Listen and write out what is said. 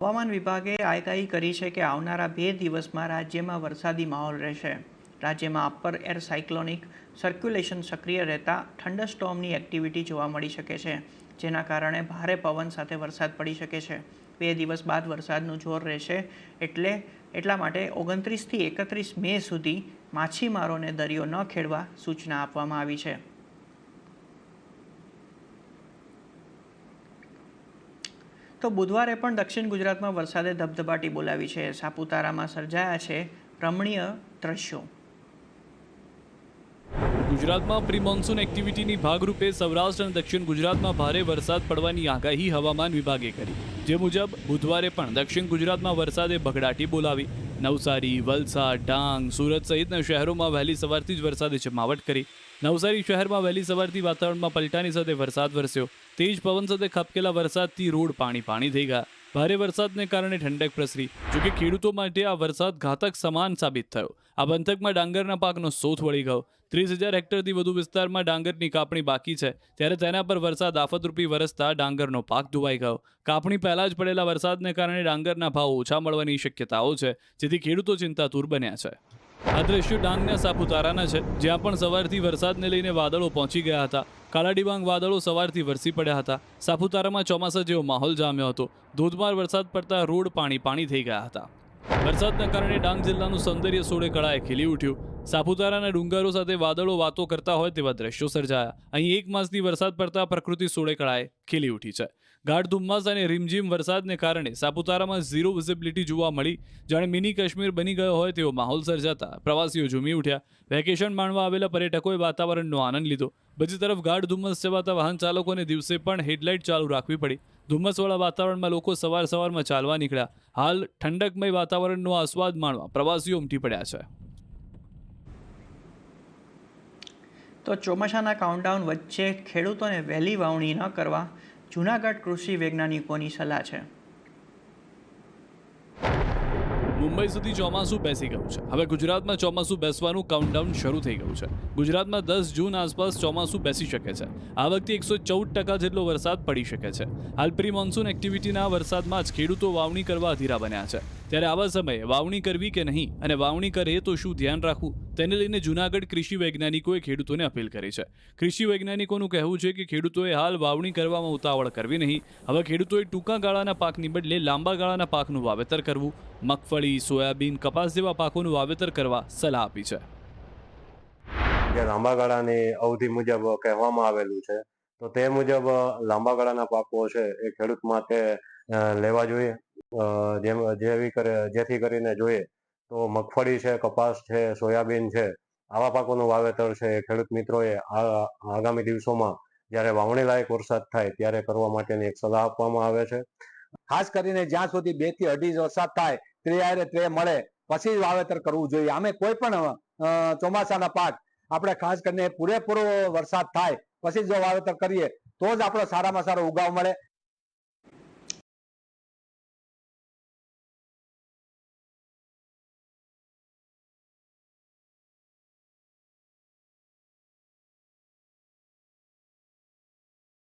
હવામાન વિભાગે આગાહી કરી છે કે આવનારા 2 દિવસમાં રાજ્યમાં વરસાદી માહોલ રહેશે। રાજ્યમાં અપર એર સાયક્લોનિક સર્ક્યુલેશન સક્રિય રહેતા થંડરસ્ટોર્મની એક્ટિવિટી જોવા મળી શકે છે, જેના કારણે ભારે પવન સાથે વરસાદ પડી શકે છે। 2 દિવસ બાદ વરસાદનું જોર રહેશે, એટલા માટે 29થી 31 મે સુધી માછીમારોને દરિયો ન ખેડવા સૂચના આપવામાં આવી છે। તો બુધવારે પણ દક્ષિણ ગુજરાતમાં વરસાદે ધબધબાટી બોલાવી છે। સાપુતારામાં સર્જાયા છે રમણીય દ્રશ્યો। ગુજરાતમાં પ્રી મોન્સૂન એક્ટિવિટીની ભાગરૂપે સૌરાષ્ટ્ર અને દક્ષિણ ગુજરાતમાં ભારે વરસાદ પડવાની આગાહી હવામાન વિભાગે કરી, જે મુજબ બુધવારે પણ દક્ષિણ ગુજરાતમાં વરસાદે ભગડાટી બોલાવી। નવસારી, વલસાડ, ડાંગ, સુરત સહિતના શહેરોમાં વહેલી સવારથી જ વરસાદે જમાવટ કરી। નવસારી શહેરમાં વહેલી સવારથી વાતાવરણમાં પલટાની સાથે વરસાદ વરસ્યો। તેજ પવન સાથે ખાબકેલા વરસાદથી રોડ પાણી થઈ ગયા। ભારે વરસાદને કારણે ઠંડક પ્રસરી, જોકે ખેડૂતો માટે આ વરસાદ ઘાતક સમાન સાબિત થયો। આ પંથકમાં ડાંગરના પાકનો સોથ વળી ગયો। 30,000 હેક્ટરથી વધુ વિસ્તારમાં ડાંગરની કાપણી બાકી છે, ત્યારે તેના પર વરસાદ આફતરૂપી વરસતા ડાંગરનો પાક ધોવાઈ ગયો। કાપણી પહેલા જ પડેલા વરસાદને કારણે ડાંગરના ભાવ ઓછા મળવાની શક્યતાઓ છે, જેથી ખેડૂતો ચિંતાતુર બન્યા છે। આ દ્રશ્યો ડાંગના સાપુતારાના છે, જ્યાં પણ સવારથી વરસાદને લઈને વાદળો પહોંચી ગયા હતા। કાળા ડિબાંગ વાદળો સવારથી વરસી પડ્યા હતા। સાપુતારામાં ચોમાસા જેવો માહોલ જામ્યો હતો। ધોધમાર વરસાદ પડતા રોડ પાણી થઈ ગયા હતા। વરસાદના કારણે ડાંગ જિલ્લાનું સૌંદર્ય સોળે કળાએ ખીલી ઉઠ્યું। સાપુતારાના ડુંગરો સાથે વાદળો વાતો કરતા હોય તેવા દ્રશ્યો સર્જાયા। અહીં 1 માસથી વરસાદ પડતા પ્રકૃતિ સોળે કળાએ ખીલી ઉઠી છે। ગાઢ ધુમ્મસ અને રીમઝીમ વરસાદને કારણે સાપુતારામાં ઝીરો વિઝિબિલિટી જોવા મળી, જાણે મિની કાશ્મીર બની ગયો હોય તેવો માહોલ સર્જાતા પ્રવાસીઓ ઝૂમી ઉઠ્યા। વેકેશન માણવા આવેલા પર્યટકોએ વાતાવરણનો આનંદ લીધો। બીજી તરફ ગાઢ ધુમ્મસ છવાતા વાહન ચાલકોને દિવસે પણ હેડલાઇટ ચાલુ રાખવી પડી। ધુમ્મસવાળા વાતાવરણમાં લોકો સવારમાં ચાલવા નીકળ્યા। હાલ ઠંડકમય વાતાવરણનો આસ્વાદ માણવા પ્રવાસીઓ ઉમટી પડ્યા છે। તો ચોમાસાના કાઉન્ટડાઉન વચ્ચે ખેડૂતોને વહેલી વાવણી ન કરવા જૂનાગઢ કૃષિ વૈજ્ઞાનિકોની સલાહ છે। મુંબઈ સુધી ચોમાસું બેસી ગયું છે। હવે ગુજરાતમાં ચોમાસું બેસવાનું કાઉન્ટડાઉન શરૂ થઈ ગયું છે। ગુજરાતમાં 10 જૂન આસપાસ ચોમાસું બેસી શકે છે। આ વખતે 114% જેટલો વરસાદ પડી શકે છે। હાલ પ્રી મોન્સૂન એક્ટિવિટીના વરસાદમાં જ ખેડૂતો વાવણી કરવા અધીરા બન્યા છે। ત્યારે આવા સમયે વાવણી કરવી કે નહીં, અને વાવણી કરે તો શું ધ્યાન રાખવું, તેને લઈને જૂનાગઢ કૃષિ વૈજ્ઞાનિકોએ ખેડૂતોને અપીલ કરી છે। કૃષિ વૈજ્ઞાનિકોનું કહેવું છે કે ખેડૂતોએ હાલ વાવણી કરવામાં ઉતાવળ કરવી નહીં। હવે ખેડૂતોએ ટૂંકા ગાળાના પાકની બદલે લાંબા ગાળાના પાકનું વાવેતર કરવું, મગફળી, સોયાબીન, કપાસ જેવા પાકોનું વાવેતર કરવા સલાહ આપી છે। જે લાંબા ગાળાની અવધિ મુજબ કહેવામાં આવેલું છે, તો તે મુજબ લાંબા ગાળાના પાકો છે એ ખેડૂત માટે લેવા જોઈએ। જેથી કરીને જોઈએ તો મગફળી છે, કપાસ છે, સોયાબીન છે, આવા પાકોનું વાવેતર છે એ ખેડૂત મિત્રોએ આગામી દિવસોમાં જ્યારે વાવણી લાયક વરસાદ થાય ત્યારે કરવા માટેની એક સલાહ આપવામાં આવે છે। ખાસ કરીને જ્યાં સુધી 2 થી 2.5 વરસાદ થાય ત્રે મળે પછી વાવેતર કરવું જોઈએ। અમે કોઈ પણ ચોમાસાના પાક આપણે ખાસ કરીને પૂરેપૂરો વરસાદ થાય પછી જો વાવેતર કરીએ તો જ આપણો સારામાં સારો ઉગાવ મળે।